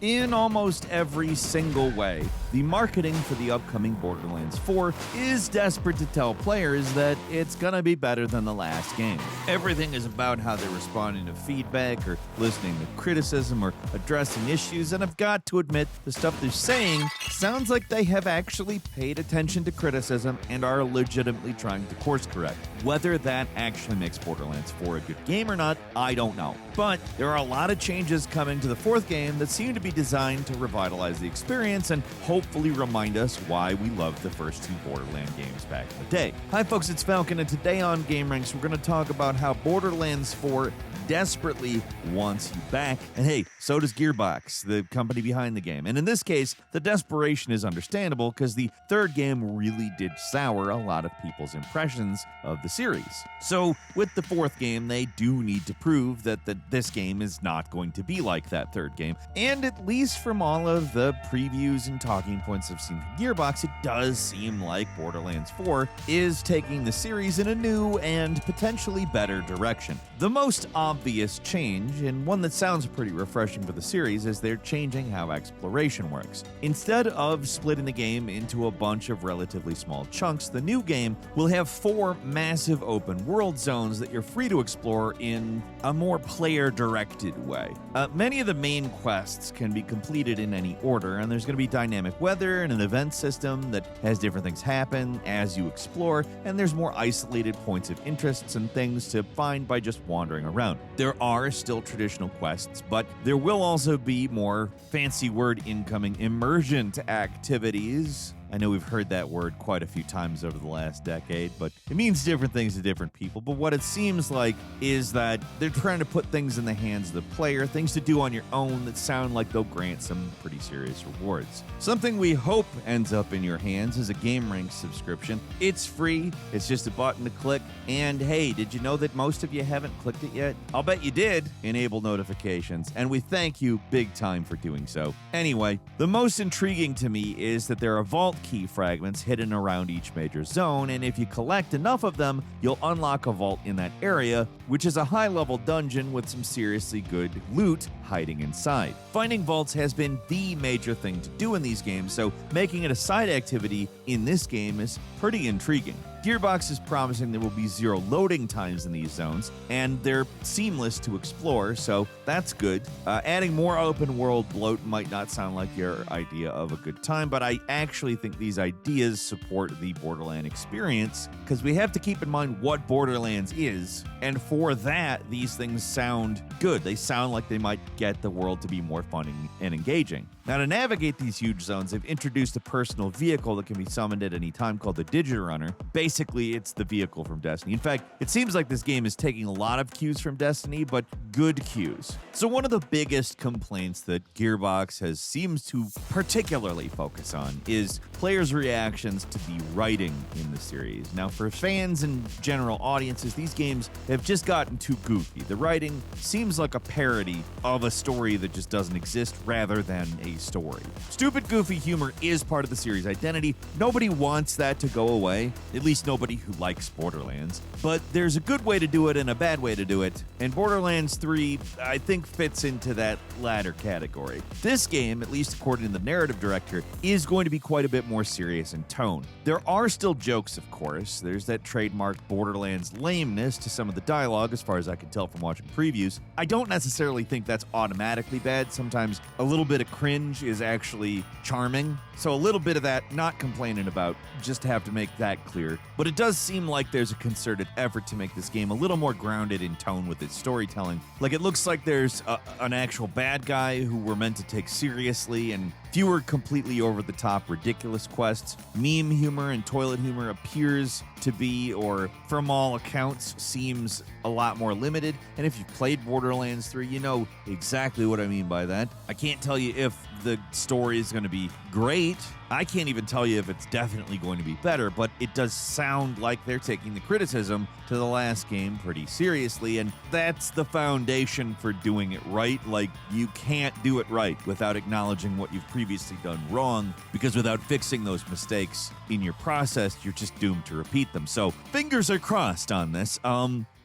In almost every single way, the marketing for the upcoming Borderlands 4 is desperate to tell players that it's gonna be better than the last game. Everything is about how they're responding to feedback or listening to criticism or addressing issues, and I've got to admit, the stuff they're saying sounds like they have actually paid attention to criticism and are legitimately trying to course correct. Whether that actually makes Borderlands 4 a good game or not, I don't know. But there are a lot of changes coming to the fourth game that seem to be designed to revitalize the experience and hopefully remind us why we loved the first two Borderlands games back in the day. Hi folks, it's Falcon, and today on Game Ranks we're going to talk about how Borderlands 4 desperately wants you back. And hey, so does Gearbox, the company behind the game. And in this case, the desperation is understandable because the third game really did sour a lot of people's impressions of the series. So with the fourth game, they do need to prove that this game is not going to be like that third game. And at least from all of the previews and talking points I've seen from Gearbox, it does seem like Borderlands 4 is taking the series in a new and potentially better direction. The most obvious change, and one that sounds pretty refreshing for the series, is they're changing how exploration works. Instead of splitting the game into a bunch of relatively small chunks, the new game will have 4 massive open world zones that you're free to explore in a more player-directed way. Many of the main quests can be completed in any order, and there's going to be dynamic weather and an event system that has different things happen as you explore, and there's more isolated points of interests and things to find by just wandering around. There are still traditional quests, but there will also be more fancy word incoming immersion activities. I know we've heard that word quite a few times over the last decade, but it means different things to different people. But what it seems like is that they're trying to put things in the hands of the player, things to do on your own that sound like they'll grant some pretty serious rewards. Something we hope ends up in your hands is a Game Ranks subscription. It's free, it's just a button to click, and hey, did you know that most of you haven't clicked it yet? I'll bet you did. Enable notifications, and we thank you big time for doing so. Anyway, the most intriguing to me is that there are vault key fragments hidden around each major zone, and if you collect enough of them, you'll unlock a vault in that area, which is a high-level dungeon with some seriously good loot hiding inside. Finding vaults has been the major thing to do in these games, so making it a side activity in this game is pretty intriguing. Gearbox is promising there will be 0 loading times in these zones, and they're seamless to explore, so that's good. Adding more open world bloat might not sound like your idea of a good time, but I actually think these ideas support the Borderlands experience, because we have to keep in mind what Borderlands is, and for that, these things sound good. They sound like they might get the world to be more fun and engaging. Now, to navigate these huge zones, they've introduced a personal vehicle that can be summoned at any time called the Digiturner. Basically, it's the vehicle from Destiny. In fact, it seems like this game is taking a lot of cues from Destiny, but good cues. So one of the biggest complaints that Gearbox seems to particularly focus on is players' reactions to the writing in the series. Now, for fans and general audiences, these games have just gotten too goofy. The writing seems like a parody of a story that just doesn't exist rather than a story. Stupid, goofy humor is part of the series' identity. Nobody wants that to go away, at least nobody who likes Borderlands. But there's a good way to do it and a bad way to do it, and Borderlands 3, I think, fits into that latter category. This game, at least according to the narrative director, is going to be quite a bit more serious in tone. There are still jokes, of course. There's that trademark Borderlands lameness to some of the dialogue, as far as I can tell from watching previews. I don't necessarily think that's automatically bad. Sometimes a little bit of cringe is actually charming. So a little bit of that, not complaining about, just have to make that clear. But it does seem like there's a concerted effort to make this game a little more grounded in tone with its storytelling. Like, it looks like there's an actual bad guy who we're meant to take seriously, and fewer completely over-the-top ridiculous quests. Meme humor and toilet humor appears to be, or from all accounts, seems a lot more limited. And if you've played Borderlands 3, you know exactly what I mean by that. I can't tell you if the story is going to be great. I can't even tell you if it's definitely going to be better, but it does sound like they're taking the criticism to the last game pretty seriously, and that's the foundation for doing it right. Like, you can't do it right without acknowledging what you've previously done wrong, because without fixing those mistakes in your process, you're just doomed to repeat them. So, fingers are crossed on this.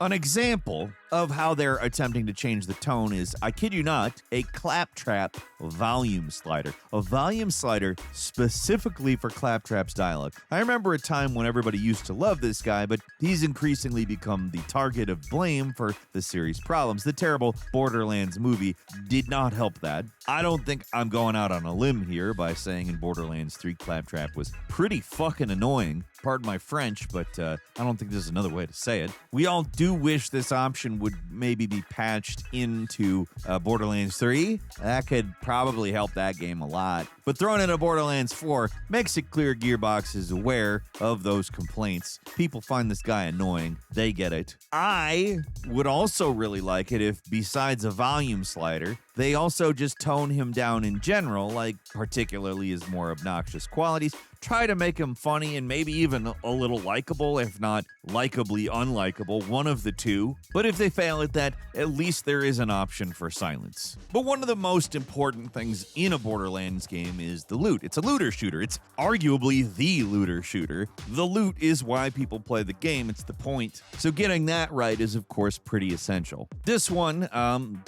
An example of how they're attempting to change the tone is, I kid you not, a claptrap volume slider. A volume slider specifically for Claptrap's dialogue. I remember a time when everybody used to love this guy, but he's increasingly become the target of blame for the series' problems. The terrible Borderlands movie did not help that. I don't think I'm going out on a limb here by saying in Borderlands 3 Claptrap was pretty fucking annoying. Pardon my French, but I don't think there's another way to say it. We all do wish this option would maybe be patched into Borderlands 3. That could probably help that game a lot. But throwing in a Borderlands 4 makes it clear Gearbox is aware of those complaints. People find this guy annoying. They get it. I would also really like it if, besides a volume slider, they also just tone him down in general, like particularly his more obnoxious qualities. Try to make him funny and maybe even a little likable, if not likably unlikable, one of the two. But if they fail at that, at least there is an option for silence. But one of the most important things in a Borderlands game is the loot. It's a looter shooter. It's arguably the looter shooter. The loot is why people play the game. It's the point. So getting that right is, of course, pretty essential. This one,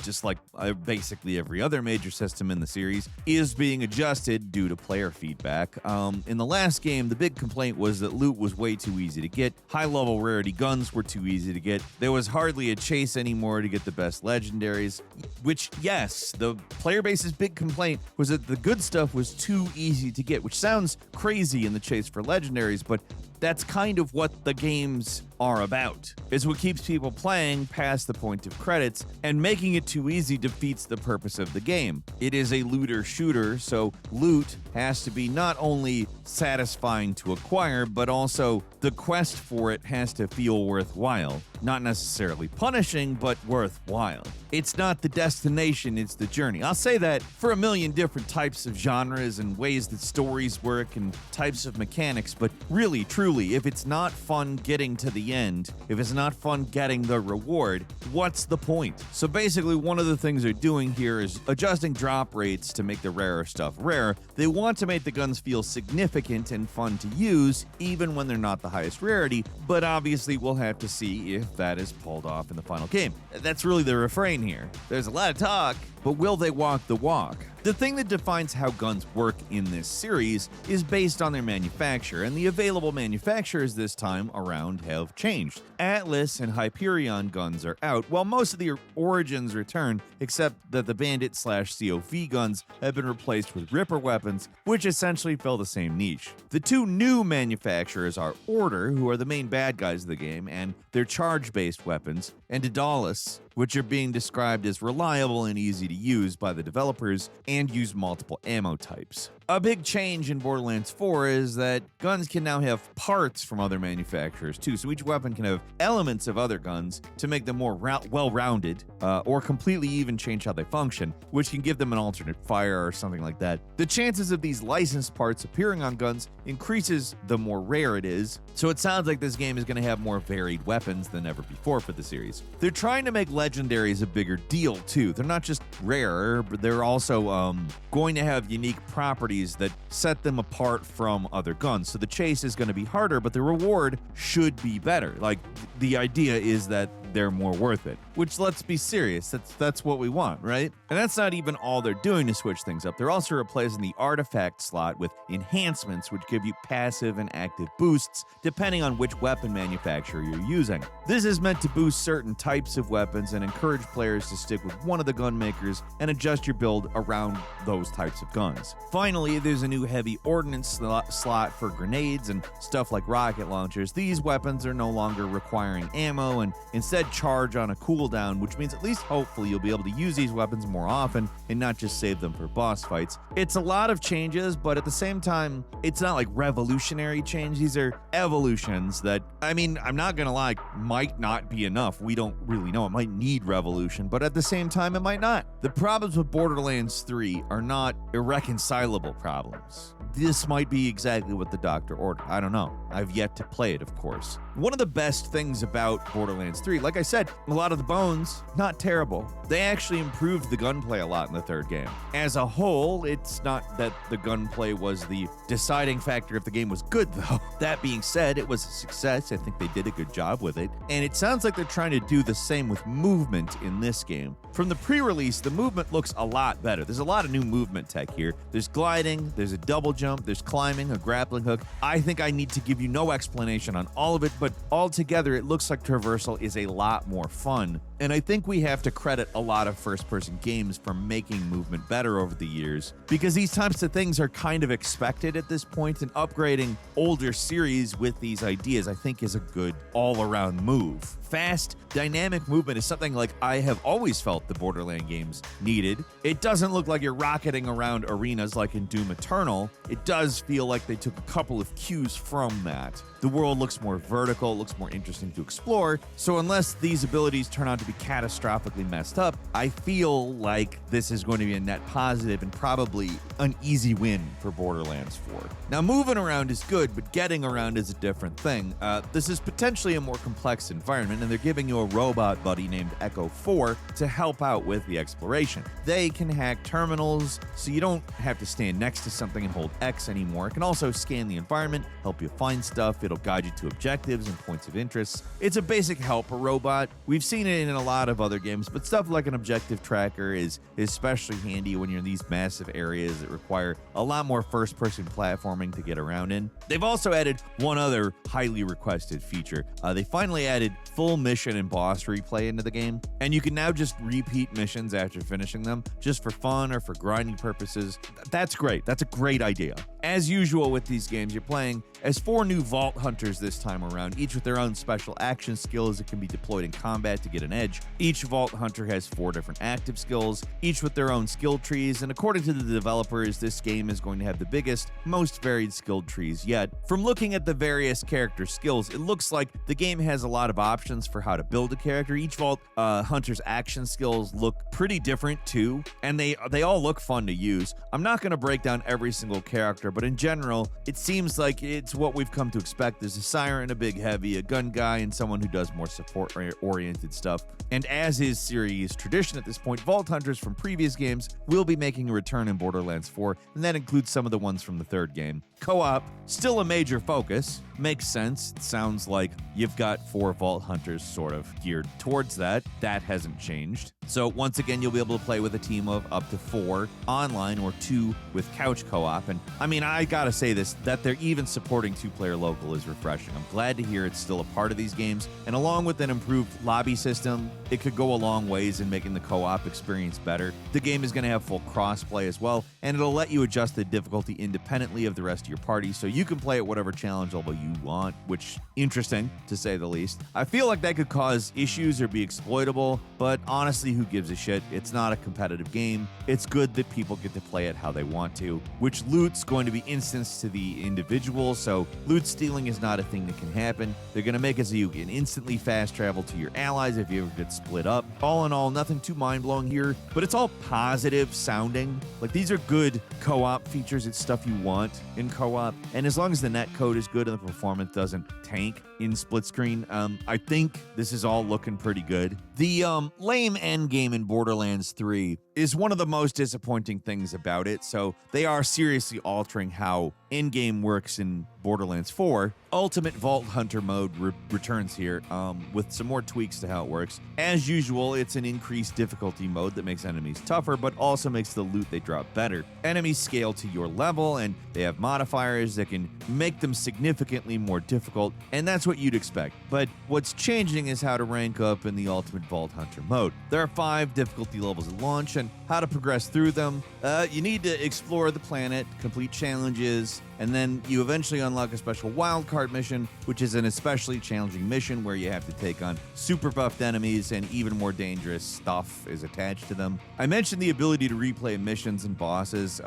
just like basically every other major system in the series, is being adjusted due to player feedback. In the last game, the big complaint was that loot was way too easy to get. High-level rarity guns were too easy to get. There was hardly a chase anymore to get the best legendaries, which, yes, the player base's big complaint was that the good stuff was too easy to get, which sounds crazy in the chase for legendaries, but that's kind of what the games are about. It's what keeps people playing past the point of credits, and making it too easy defeats the purpose of the game. It is a looter shooter, so loot has to be not only satisfying to acquire, but also the quest for it has to feel worthwhile. Not necessarily punishing, but worthwhile. It's not the destination, it's the journey. I'll say that for a million different types of genres and ways that stories work and types of mechanics, but really, truly, if it's not fun getting to the end, if it's not fun getting the reward, what's the point? So basically, one of the things they're doing here is adjusting drop rates to make the rarer stuff rare. They want to make the guns feel significant and fun to use, even when they're not the highest rarity, but obviously we'll have to see if that is pulled off in the final game. That's really the refrain here. There's a lot of talk, but will they walk the walk? The thing that defines how guns work in this series is based on their manufacturer, and the available manufacturers this time around have changed. Atlas and Hyperion guns are out, while most of the Origins return, except that the Bandit/COV guns have been replaced with Ripper weapons, which essentially fill the same niche. The two new manufacturers are Order, who are the main bad guys of the game, and their charge-based weapons, and Daedalus, which are being described as reliable and easy to use by the developers and use multiple ammo types. A big change in Borderlands 4 is that guns can now have parts from other manufacturers too, so each weapon can have elements of other guns to make them more well-rounded, or completely even change how they function, which can give them an alternate fire or something like that. The chances of these licensed parts appearing on guns increases the more rare it is, so it sounds like this game is going to have more varied weapons than ever before for the series. They're trying to make legendaries a bigger deal too. They're not just rarer, but they're also going to have unique properties that set them apart from other guns. So the chase is going to be harder, but the reward should be better. Like, the idea is that they're more worth it, which, let's be serious, that's what we want, right? And that's not even all they're doing to switch things up. They're also replacing the artifact slot with enhancements, which give you passive and active boosts depending on which weapon manufacturer you're using. This is meant to boost certain types of weapons and encourage players to stick with one of the gun makers and adjust your build around those types of guns. Finally, there's a new heavy ordnance slot for grenades and stuff like rocket launchers. These weapons are no longer requiring ammo and instead charge on a cooldown, which means at least hopefully you'll be able to use these weapons more often and not just save them for boss fights. It's a lot of changes, but at the same time, it's not like revolutionary change. These are evolutions that, I mean, I'm not gonna lie, might not be enough. We don't really know. It might need revolution, but at the same time, it might not. The problems with Borderlands 3 are not irreconcilable problems. This might be exactly what the doctor ordered. I don't know. I've yet to play it, of course. One of the best things about Borderlands 3, like Like I said, a lot of the bones, not terrible. They actually improved the gunplay a lot in the third game. As a whole, it's not that the gunplay was the deciding factor if the game was good, though. That being said, it was a success. I think they did a good job with it. And it sounds like they're trying to do the same with movement in this game. From the pre-release, the movement looks a lot better. There's a lot of new movement tech here. There's gliding, there's a double jump, there's climbing, a grappling hook. I think I need to give you no explanation on all of it, but altogether, it looks like traversal is a lot more fun. And I think we have to credit a lot of first-person games for making movement better over the years, because these types of things are kind of expected at this point, and upgrading older series with these ideas, I think, is a good all-around move. Fast, dynamic movement is something like I have always felt the Borderlands games needed. It doesn't look like you're rocketing around arenas like in Doom Eternal. It does feel like they took a couple of cues from that. The world looks more vertical, looks more interesting to explore, so unless these abilities turn out to be catastrophically messed up, I feel like this is going to be a net positive and probably an easy win for Borderlands 4. Now, moving around is good, but getting around is a different thing. This is potentially a more complex environment, and they're giving you a robot buddy named Echo 4 to help out with the exploration. They can hack terminals, so you don't have to stand next to something and hold X anymore. It can also scan the environment, help you find stuff. It'll guide you to objectives and points of interest. It's a basic helper robot. We've seen it in a lot of other games, but stuff like an objective tracker is especially handy when you're in these massive areas that require a lot more first-person platforming to get around in. They've also added one other highly requested feature. They finally added full mission and boss replay into the game, and you can now just repeat missions after finishing them, just for fun or for grinding purposes. That's great. That's a great idea. As usual with these games, you're playing as 4 new Vault Hunters this time around, each with their own special action skills that can be deployed in combat to get an edge. Each Vault Hunter has 4 different active skills, each with their own skill trees, and according to the developers, this game is going to have the biggest, most varied skill trees yet. From looking at the various character skills, it looks like the game has a lot of options for how to build a character. Each Vault Hunter's action skills look pretty different too, and they all look fun to use. I'm not going to break down every single character, but in general, it seems like it's what we've come to expect. There's a siren, a big heavy, a gun guy, and someone who does more support-oriented stuff. And as is series tradition at this point, Vault Hunters from previous games will be making a return in Borderlands 4, and that includes some of the ones from the third game. Co-op, still a major focus. Makes sense. It sounds like you've got 4 Vault Hunters sort of geared towards that. That hasn't changed. So once again, you'll be able to play with a team of up to 4 online or 2 with couch co-op. And I mean, I gotta say this, that they're even supporting 2-player local is refreshing. I'm glad to hear it's still a part of these games. And along with an improved lobby system, it could go a long ways in making the co-op experience better. The game is going to have full cross-play as well, and it'll let you adjust the difficulty independently of the rest of your party, so you can play at whatever challenge level you want, which interesting to say the least. I feel like that could cause issues or be exploitable, but honestly, who gives a shit? It's not a competitive game. It's good that people get to play it how they want to, which loot's going to be instanced to the individual, so loot stealing is not a thing that can happen. They're going to make it so you can instantly fast travel to your allies if you ever get split up. All in all, nothing too mind-blowing here, but it's all positive sounding. Like, these are good co-op features. It's stuff you want in co-op, and as long as the netcode is good and the performance doesn't tank in split screen, I think this is all looking pretty good. The lame endgame in Borderlands 3 is one of the most disappointing things about it, so they are seriously altering how endgame works in Borderlands 4. Ultimate Vault Hunter mode returns here with some more tweaks to how it works. As usual, it's an increased difficulty mode that makes enemies tougher, but also makes the loot they drop better. Enemies scale to your level, and they have modifiers that can make them significantly more difficult, and that's what you'd expect. But what's changing is how to rank up in the Ultimate Vault Hunter mode. There are 5 difficulty levels at launch, and how to progress through them. You need to explore the planet, complete challenges, and then you eventually unlock a special wildcard mission, which is an especially challenging mission where you have to take on super buffed enemies and even more dangerous stuff is attached to them. I mentioned the ability to replay missions and bosses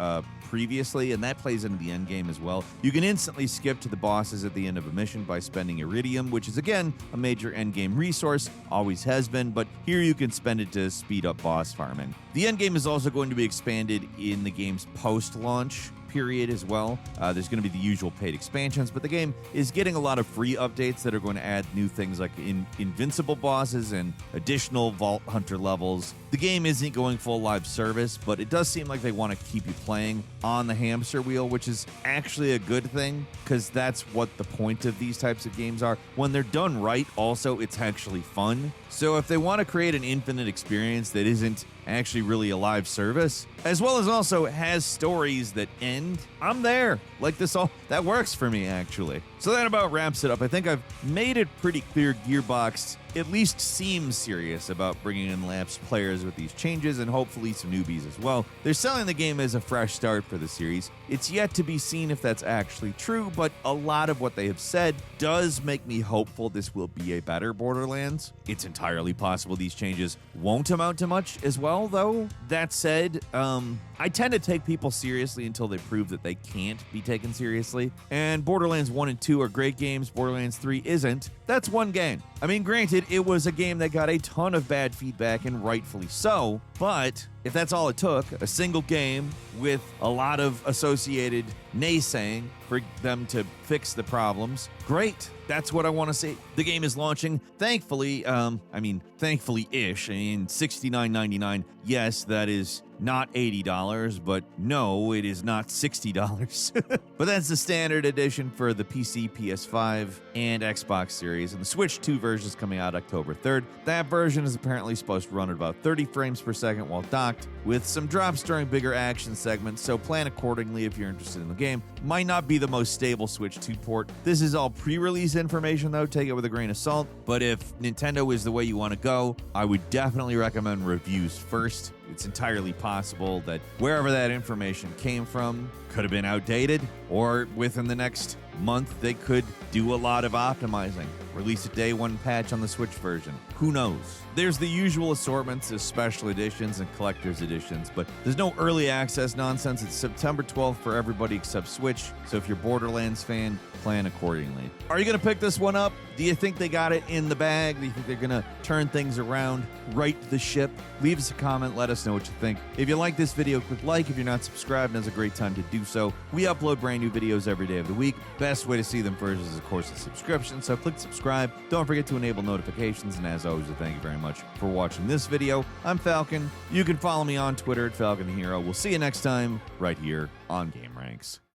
previously, and that plays into the end game as well. You can instantly skip to the bosses at the end of a mission by spending Iridium, which is again a major end game resource, always has been, but here you can spend it to speed up boss farming. The end game is also going to be expanded in the game's post-launch period as well. There's going to be the usual paid expansions, but the game is getting a lot of free updates that are going to add new things like invincible bosses and additional Vault Hunter levels. The game isn't going full live service, but it does seem like they want to keep you playing on the hamster wheel, which is actually a good thing because that's what the point of these types of games are. When they're done right, also, it's actually fun. So if they want to create an infinite experience that isn't actually really a live service, as well as also has stories that end, I'm there. Like this all, that works for me, actually. So that about wraps it up. I think I've made it pretty clear Gearbox at least seems serious about bringing in lapsed players with these changes, and hopefully some newbies as well. They're selling the game as a fresh start for the series. It's yet to be seen if that's actually true, but a lot of what they have said does make me hopeful this will be a better Borderlands. It's entirely possible these changes won't amount to much as well, though. That said, I tend to take people seriously until they prove that they can't be taken seriously, and Borderlands 1 and 2 are great games, Borderlands 3 isn't. That's one game. I mean, granted, it was a game that got a ton of bad feedback, and rightfully so, but if that's all it took, a single game with a lot of associated naysaying for them to fix the problems, great. That's what I want to see. The game is launching, thankfully, thankfully-ish. I mean, $69.99. Yes, that is not $80, but no, it is not $60. But that's the standard edition for the PC, PS5, and Xbox Series, and the Switch 2 version is coming out October 3rd. That version is apparently supposed to run at about 30 frames per second while docked, with some drops during bigger action segments, so plan accordingly if you're interested in the game. Might not be the most stable Switch 2 port. This is all pre-release information, though, take it with a grain of salt, but if Nintendo is the way you want to go, I would definitely recommend reviews first. It's entirely possible that wherever that information came from could have been outdated, or within the next month they could do a lot of optimizing. Release a day one patch on the Switch version. Who knows? There's the usual assortments of special editions and collector's editions, but there's no early access nonsense. It's September 12th for everybody except Switch, so if you're a Borderlands fan, plan accordingly. Are you going to pick this one up? Do you think they got it in the bag? Do you think they're going to turn things around, right the ship? Leave us a comment, let us know what you think. If you like this video, click like. If you're not subscribed, now's a great time to do so. We upload brand new videos every day of the week. Best way to see them first is, of course, a subscription, so click subscribe. Don't forget to enable notifications, and as always, thank you very much for watching this video. I'm Falcon. You can follow me on Twitter at Falcon the Hero. We'll see you next time right here on Game Ranks.